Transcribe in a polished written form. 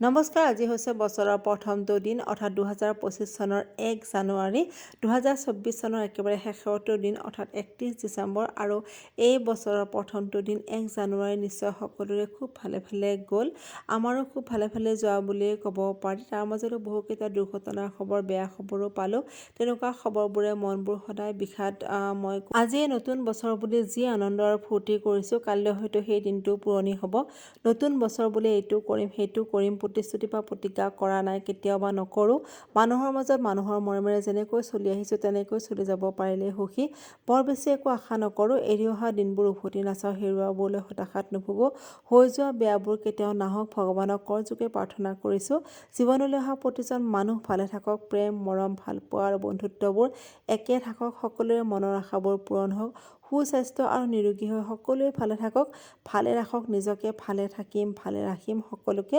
নমস্কাৰ, আজি হৈছে বছৰৰ প্ৰথমটো দিন অৰ্থাৎ 2025 চনৰ 1 জানুৱাৰী, 2024 চনৰ একেবাৰে শেষৰটো দিন অৰ্থাৎ 31 ডিচেম্বৰ আৰু এই বছৰৰ প্ৰথমটো দিন 1 জানুৱাৰী নিশ্চয় সকলোৰে খুব ভালে গ'ল। আমাৰো খুব ভালে যোৱা বুলিয়ে ক'ব পাৰি। তাৰ মাজতো বহুকেইটা দুৰ্ঘটনাৰ খবৰ, বেয়া খবৰো পালোঁ। তেনেকুৱা খবৰবোৰে মনবোৰ সদায় বিষাদ মই আজি নতুন বছৰ বুলি যি আনন্দ আৰু ফূৰ্তি কৰিছোঁ, কাইলৈ হয়তো সেই দিনটো পুৰণি হ'ব। নতুন বছৰ বুলি এইটো কৰিম সেইটো কৰিম প্ৰতিশ্ৰুতি বা প্ৰতিজ্ঞা কৰা নাই, কেতিয়াও বা নকৰোঁ। মানুহৰ মাজত মানুহৰ মৰমেৰে যেনেকৈ চলি আহিছোঁ তেনেকৈ চলি যাব পাৰিলেই সুখী। বৰ বেছি একো আশা নকৰোঁ। এৰি অহা দিনবোৰ উভতি নাচাওঁ, হেৰুৱাবোৰলৈ হতাশাত নুভোগোঁ। হৈ যোৱা বেয়াবোৰ কেতিয়াও নাহক, ভগৱানক কৰযোগে প্ৰাৰ্থনা কৰিছোঁ। জীৱনলৈ অহা প্ৰতিজন মানুহ ভালে থাকক, প্ৰেম মৰম ভালপোৱা আৰু বন্ধুত্ববোৰ একে থাকক, সকলোৰে মনৰ আশাবোৰ পূৰণ হওক, সুস্বাস্থ্য আৰু নিৰোগী হৈ সকলোৱে ভালে থাকক, ভালে ৰাখক নিজকে, ভালে থাকিম ভালে ৰাখিম সকলোকে।